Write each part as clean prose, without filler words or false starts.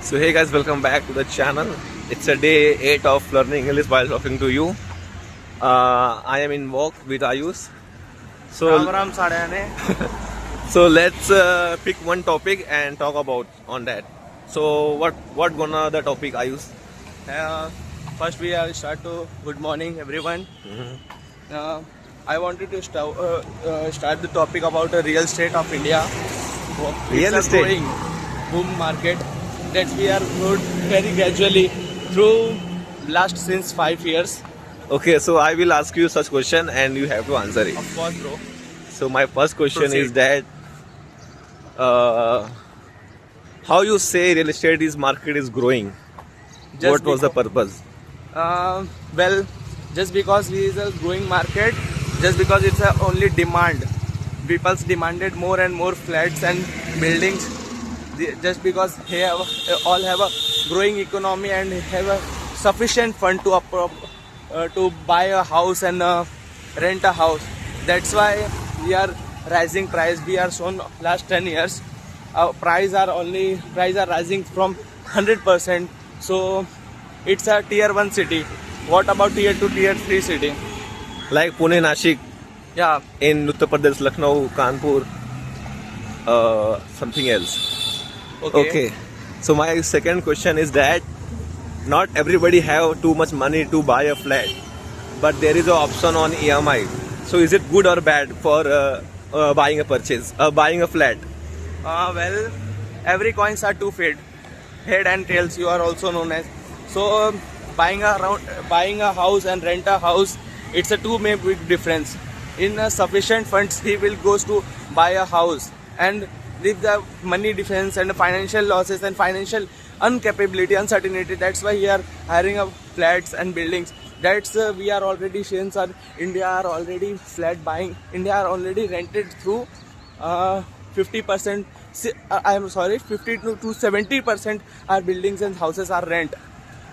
So hey guys, welcome back to the channel. It's a day 8 of learning English while talking to you. I am in walk with Ayush. Ram Sadhane. So let's pick one topic and talk about on that. So what gonna the topic, Ayush? First we are start to good morning everyone. I wanted to start the topic about the real estate of India. Real It's a estate? growing boom market that we are growing very gradually through last since 5 years. Okay, so I will ask you such question and you have to answer it. Of course, bro. So my first question is Proceed. that how you say real estate is market is growing? Just What was the because- purpose? Well, just because it is a growing market, just because it's a only demand, people's demanded more and more flats and buildings. Just because all have a growing economy and have a sufficient fund to buy a house and rent a house. That's why we are rising price. We are shown last 10 years. Our price are rising from 100%. So it's a tier 1 city. What about tier 2, tier 3 city? Like Pune, Nashik, Yeah, in Uttar Pradesh, Lucknow, Kanpur, something else. Okay. So my second question is that not everybody have too much money to buy a flat, but there is an option on EMI. So is it good or bad for buying a flat? Well, every coins are two head and tails. You are also known as. So buying a house and rent a house, it's a two main big difference. In sufficient funds, he will goes to buy a house, and with the money difference and the financial losses and financial incapability, uncertainty. That's why we are hiring up flats and buildings. That's we are already since India are already flat buying. India are already rented through 50%. I am sorry, 50 to 70% our buildings and houses are rent.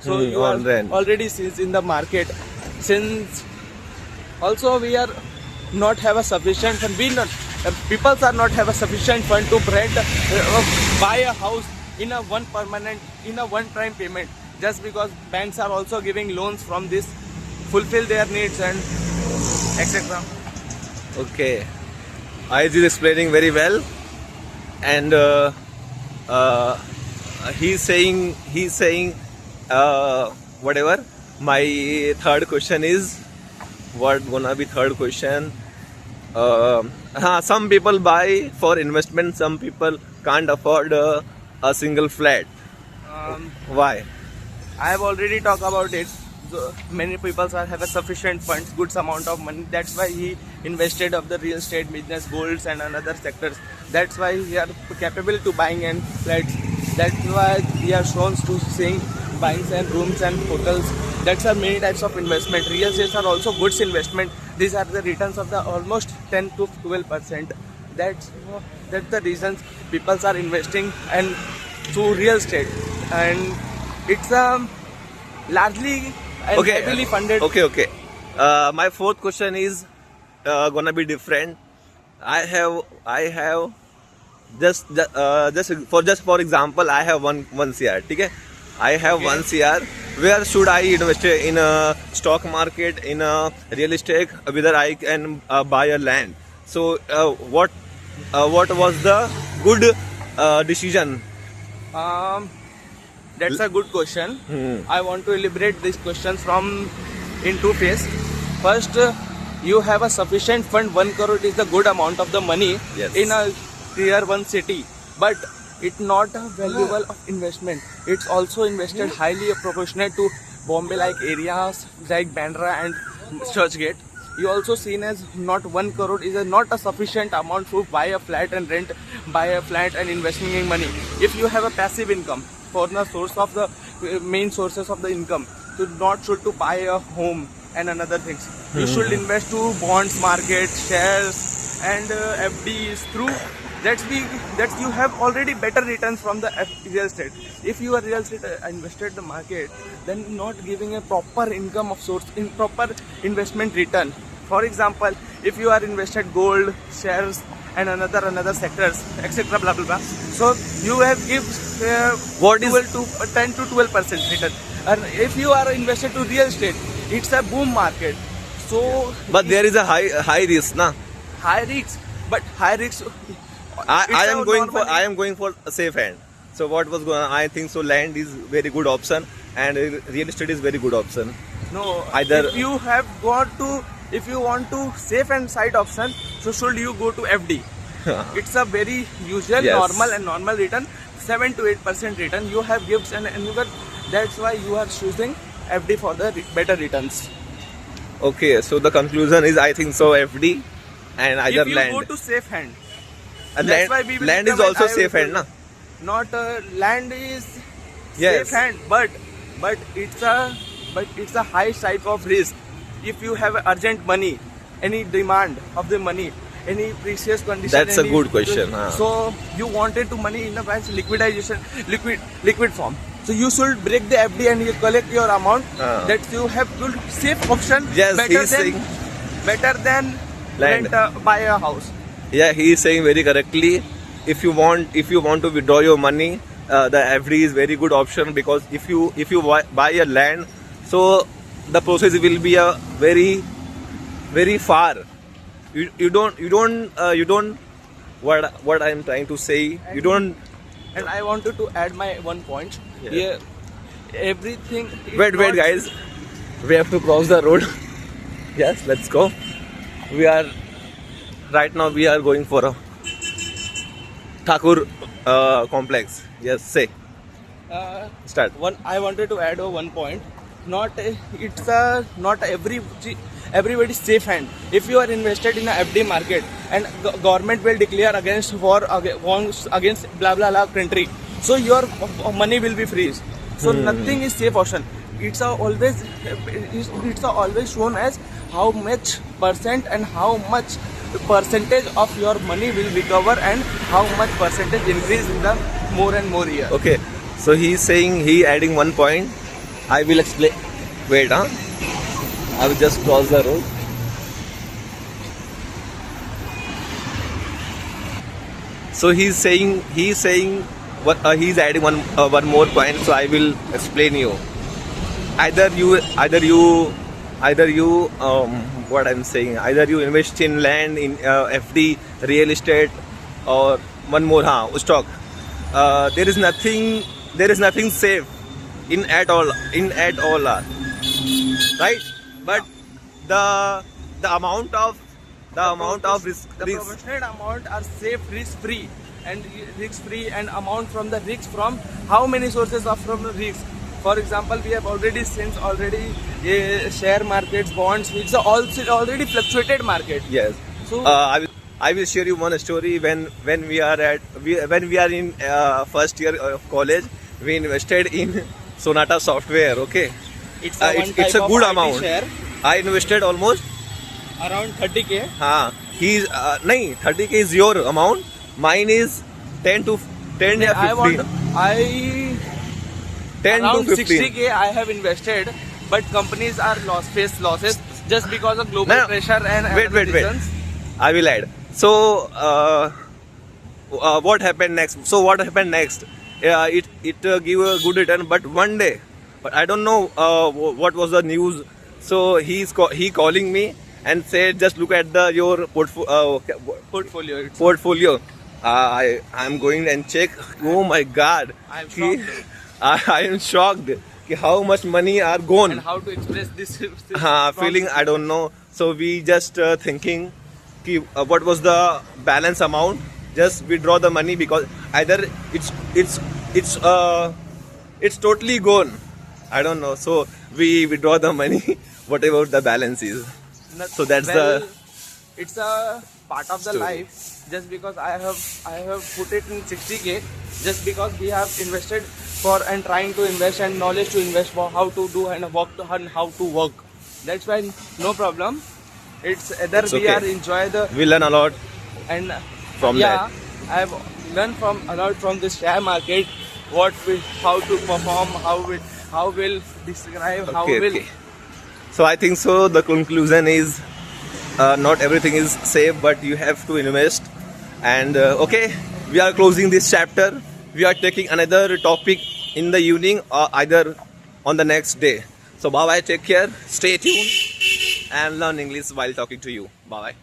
So you are on rent. already since in the market. Since also we are not have a sufficient fund. People are not have a sufficient fund to buy a house in a one time payment. Just because banks are also giving loans from this, fulfill their needs and etc. Okay. Ayush is explaining very well, and he's saying whatever. My third question is what gonna be third question? Some people buy for investment. Some people can't afford a single flat. Why? I have already talked about it. So many people have a sufficient funds, good amount of money. That's why he invested of the real estate business, golds and another sectors. That's why we are capable to buying and flats. That's why we are shown to seeing buying and rooms and hotels. That's are many types of investment. Real estates are also goods investment. These are the returns of the almost 10 to 12%. That's the reasons people are investing and to real estate, and it's largely and heavily funded. Okay. My fourth question is gonna be different. I have just for example, I have one CR. Okay, I have Okay. 1 CR. Where should I invest in a stock market, in a real estate, whether I can buy a land? So what was the good decision? That's a good question. I want to elaborate this question from in two phases. First, you have a sufficient fund. 1 crore is the good amount of the money Yes. in a tier 1 city, but it's not a valuable of investment. It's also invested highly proportionate to Bombay like areas like Bandra and Churchgate. You also seen as not 1 crore is not a sufficient amount to buy a flat and buy a flat and investing in money. If you have a passive income for the source of the main sources of the income, so not should to buy a home and another things. You should invest to bonds market, shares and FDs through. That you have already better returns from the real estate. If you are real estate invested the market, then not giving a proper income of source in proper investment return. For example, if you are invested gold, shares and another sectors, etc. Blah blah blah. So you have give What is- 12 to 10 to 12% return. And if you are invested to real estate, it's a boom market. So But there is a high risk, na. high risks, but high risks. I am going for a safe hand. So what was going? I think so. Land is very good option, and real estate is very good option. No, Either- if you have got to, if you want to safe and side option, so should you go to FD? It's a very usual, Yes. normal return, 7 to 8% return. You have gifts and you got. That's why you are choosing FD for the better returns. Okay, so the conclusion is I think so FD and either If you land. go to safe hand, And that's why we will land is recommend- also I will safe hand, na. not land is Yes. safe hand, but it's a high type of risk. If you have urgent money, any demand of the money, any precious condition, That's a good question, huh. So you wanted to money in a bank liquidation, liquid form. So you should break the FD and you collect your amount. That you have good safe option. Yes, better he's than saying- better than Land. buy a house. Yeah, he is saying very correctly. If you want to withdraw your money, the FD is very good option, because if you buy a land, so the process will be a very far. You don't what I am trying to say. You don't. And I wanted to add my one point. Yeah. Here, everything. is Wait, not- guys. We have to cross the road. Yes, let's go. Right now we are going for a Thakur complex. Yes, say. Start. I wanted to add one point. Not everybody's safe hand. If you are invested in a FD market and government will declare against war against blah blah blah country, so your money will be freeze. So nothing is safe option. It's always shown as how much percent and how much percentage of your money will recover and how much percentage increase in the more and more year. Okay. So he is saying, he adding one point. I will explain. Wait, huh? I will just cross the road. So he's saying what he's adding one more point. So I will explain you. Either you what I'm saying. Either you invest in land, in FD, real estate, or one more stock. There is nothing safe in at all right, but the amount of risk The proportionate amount are safe, risk-free, and amount from the risk from how many sources are from the risk. For example, we have already share markets, bonds, which are also already fluctuated market. Yes. So I will share you one story. When we are in first year of college, we invested in Sonata Software. Okay, it's it's a good amount. share I invested almost around 30k. He's 30k is your amount. Mine is 10 to 15. Around 10 to 15. 60k I have invested, but companies are face losses just because of global No, pressure and wait. other reasons. I will add. So what happened next? It give a good return, but one day, but I don't know what was the news. So he calling me and said, just look at your Portfolio. portfolio. I'm going and check. Oh my God! I am He- shocked. I am shocked. कि how much money are gone. And how to express this Feeling I don't know. So we just thinking कि, what was the balance amount. Just withdraw the money, because either it's totally gone. I don't know. So we withdraw the money, whatever the balance is. So that's it's a part of the story. life. Just because I have put it in 60k, just because we have invested for and trying to invest and knowledge to invest for how to do and how to work. That's why no problem. It's either It's we okay. are enjoy the We learn a lot. and From yeah, that. I have learned a lot from the share market. How to perform, how will describe, how will. Okay. So I think so. The conclusion is not everything is safe, but you have to invest. And okay, we are closing this chapter. We are taking another topic in the evening or either on the next day. So bye bye, take care, stay tuned, and learn English while talking to you. Bye bye.